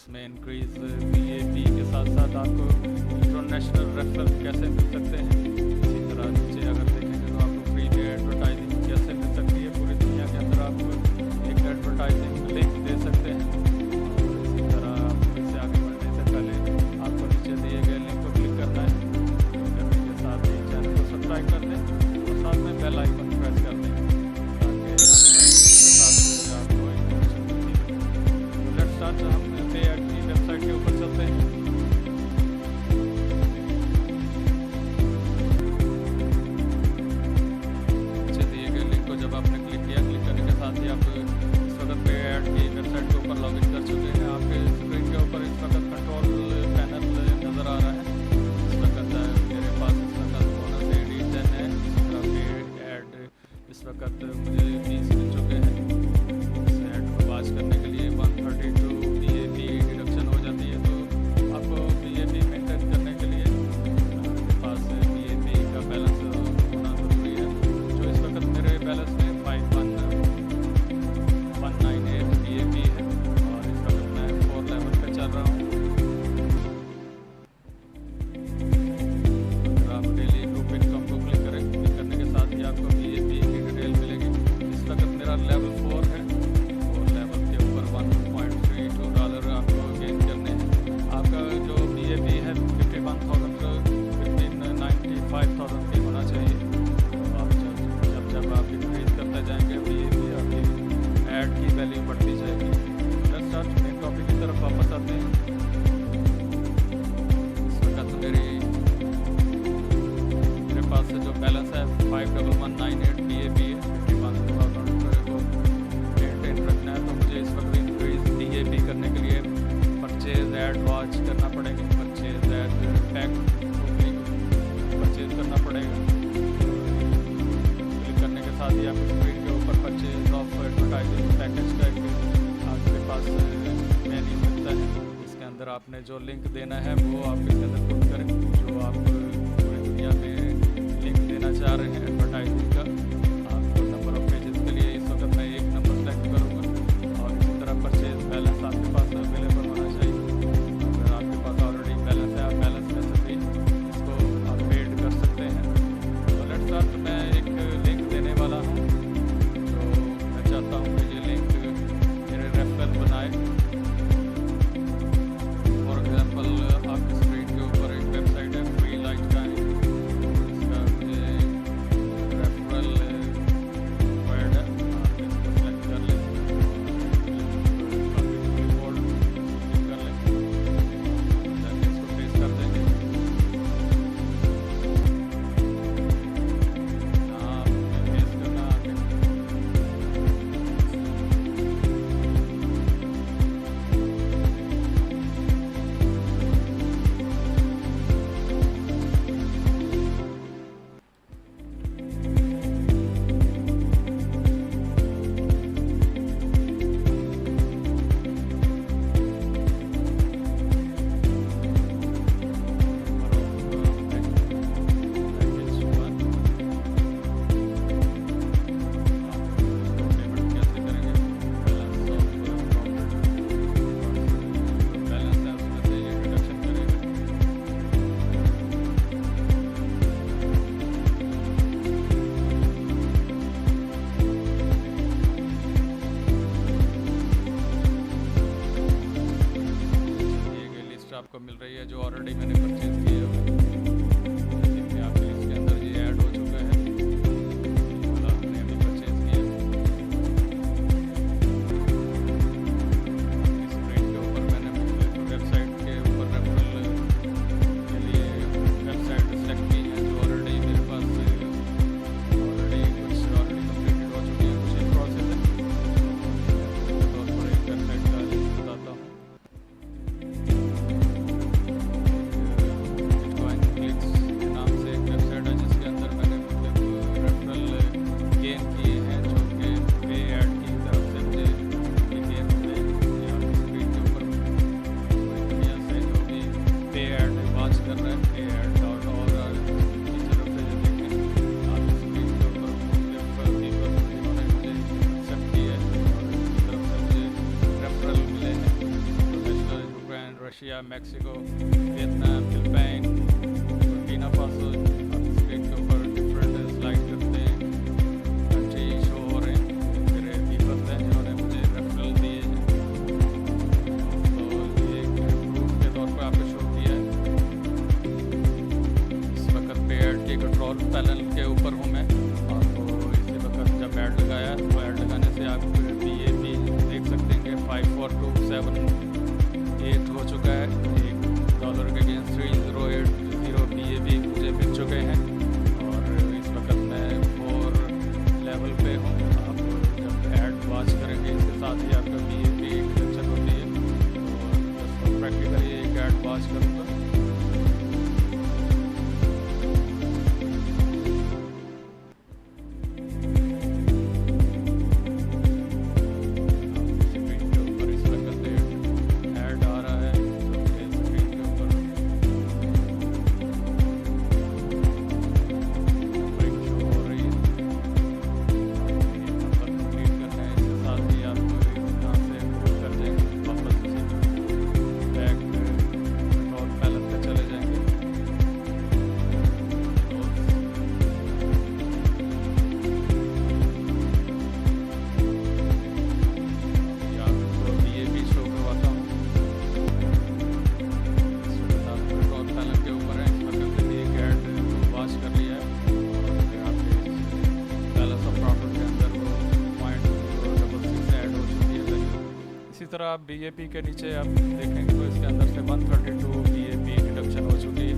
उसमें increase BAP के साथ साथ आपको इंटरनेशनल रेफरल कैसे मिल सकते हैं। इसी तरह नीचे अगर देखेंगे तो आपको फ्री में एडवर्टाइजिंग कैसे मिल सकती है। पूरी दुनिया के अंदर आप एक एडवर्टाइजिंग लिंक दे सकते हैं। इसी तरह आपको इससे आगे बढ़ने से पहले आपको नीचे दिए गए लिंक को क्लिक करना है। करने के साथ ही चैनल को सब्सक्राइब कर दें और साथ में बेल आइकन प्रेस कर दें ताकि आने वाली वीडियो के साथ आपको इन्फॉर्मेशन मिलती रहे। तो लेट्स स्टार्ट। हम पे ऐड की वेबसाइट के ऊपर चलते हैं। नीचे दिए गए लिंक को जब आपने क्लिक किया, क्लिक करने के साथ ही आप इस वक्त पे ऐड की वेबसाइट के ऊपर लॉगिन कर चुके हैं। आपके स्क्रीन के ऊपर इस वक्त कंट्रोल पैनल नज़र आ रहा है। इस वक्त मेरे पास इस वक्त बोनस AD10 है। इस तरह पे ऐड इस वक्त मुझे 20 मिल चुके हैं। इस ऐड को वॉच करने के लिए 132 BAP डिडक्शन हो जाती है। तो आपको BAP मेंटेन करने के लिए आपके पास BAP का बैलेंस होना ज़रूरी है। जो इस वक्त मेरे बैलेंस में 5198 BAP है और इस वक्त मैं 4 लेवल पे चल रहा हूँ। अगर आप डेली ग्रुप इनकम को क्लिक करें, क्लिक करने के साथ ही आपको BAP की डिटेल मिलेगी। इस वक्त मेरा लेवल 4 है और लेवल के ऊपर $1.32 आपको गेन करने हैं। आपका जो BAP है 15,000 की होना चाहिए। तो आप जब आप इंक्रीज करते जाएंगे BAP आपकी ऐड की वैल्यू बढ़ती जाएगी। Let's start. मेन टॉपिक की तरफ वापस आते हैं। इस वक्त मेरे पास जो बैलेंस है 5198 BAP है। 51,000 को मेंटेन रखना है। तो मुझे इस वक्त इंक्रीज DAP करने के लिए परचेज ऐड वॉच करना पड़ेगा। परचेज ऐड पैक परचेज करना पड़ेगा। क्लिक करने के साथ ही आपकी स्क्रीन के ऊपर परचेज ऑफ एडवर्टाइजिंग पैकेज का आपके पास मेन्यू मिलता है। इसके अंदर आपने जो लिंक देना है वो आप इसके अंदर पुट करें। जो आप पूरी दुनिया में लिंक देना चाह रहे हैं एडवर्टाइजिंग का। आपको नंबर ऑफ पेजेस के लिए इस वक्त मैं एक नंबर सेलेक्ट करूँगा और इसी तरह परचेज बैलेंस आपके पास अवेलेबल होना चाहिए। अगर आपके पास ऑलरेडी बैलेंस है, आप बैलेंस में से भी इसको आप पेड कर सकते हैं। तो लेट्स स्टार्ट। मैं एक लिंक देने वाला हूँ। तो मैं चाहता हूँ कि ये लिंक मेरे रेफरल बनाए। फॉर एग्जाम्पल आपकी स्क्रीन के ऊपर एक वेबसाइट है फ्री लाइट का है। इसका मुझे रेफरल रिक्वायर्ड है। आप इसको सेलेक्ट कर लें, कीबोर्ड क्लिक कर लें, then इसको पेस्ट कर देंगे। हाँ, पेस्ट करना आगे। आपको मिल रही है जो ऑलरेडी मैंने परचेज किए हुए। देखिए आपके इसके अंदर ये ऐड हो चुका है। ये वाला हमने अभी परचेज किया। इस स्क्रीन के ऊपर मैंने वेबसाइट के ऊपर रेफरल के लिए वेबसाइट सेलेक्ट की है जो ऑलरेडी मेरे पास ऑलरेडी कंप्लीटेड हो चुकी है। कुछ इन प्रोसेस है। तो एक वेबसाइट का लिंक बताता हूँ। Russia, Mexico, Vietnam, Philippine, Burkina Faso. आप स्क्रीन के ऊपर डिफरेंट स्लाइड करते हैं, कंट्री शो हो रहे हैं। मेरे व्यूअर्स हैं जिन्होंने मुझे रेफरल दिए हैं, तो ये प्रूफ के तौर पर आपको शो किया है। इस वक्त पे ऐड के कंट्रोल पैनल के ऊपर हूँ मैं, और वो इसी वक्त जब ऐड लगाया तो ऐड लगाने से आप BAP देख सकते हैं कि 54278 हो चुका है। $1 के अगेंस्ट 3080 BAP मुझे मिल चुके हैं, और इस वक्त मैं 4 लेवल पे हूँ। आप जब ऐड वॉच करेंगे इसके साथ ही आपका BAP डिडक्शन होती है, तो प्रैक्टिकली एक ऐड वॉच करूँगा। इसी तरह आप BAP के नीचे आप देखेंगे तो इसके अंदर से 132 BAP डिडक्शन हो चुकी है।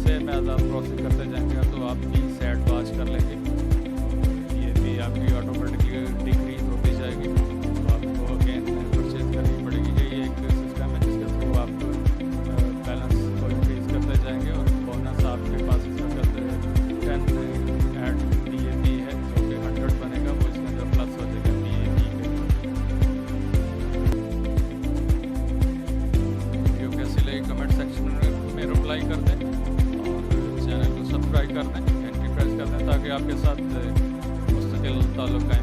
सेम एज आप प्रोसेस करते जाएंगे तो आप 20 ऐड वॉच कर लेंगे, BAP आपकी ऑटोमेटिकली डिक्रीज होती जाएगी। तो आपको अगेन परचेज करनी पड़ेगी। ये एक सिस्टम है जिसके थ्रू आप बैलेंस को इंक्रीज करते जाएंगे, और बोनस आपके पास इस वक्त 10 ऐड BAP है जो कि 100 बनेगा, वो इसके अंदर प्लस हो जाएगा BAP के। कमेंट सेक्शन में रिप्लाई कर दें, और चैनल को सब्सक्राइब कर दें, घंटी प्रेस कर दें, ताकि आपके साथ मुस्तकिल ताल्लुक़ कायम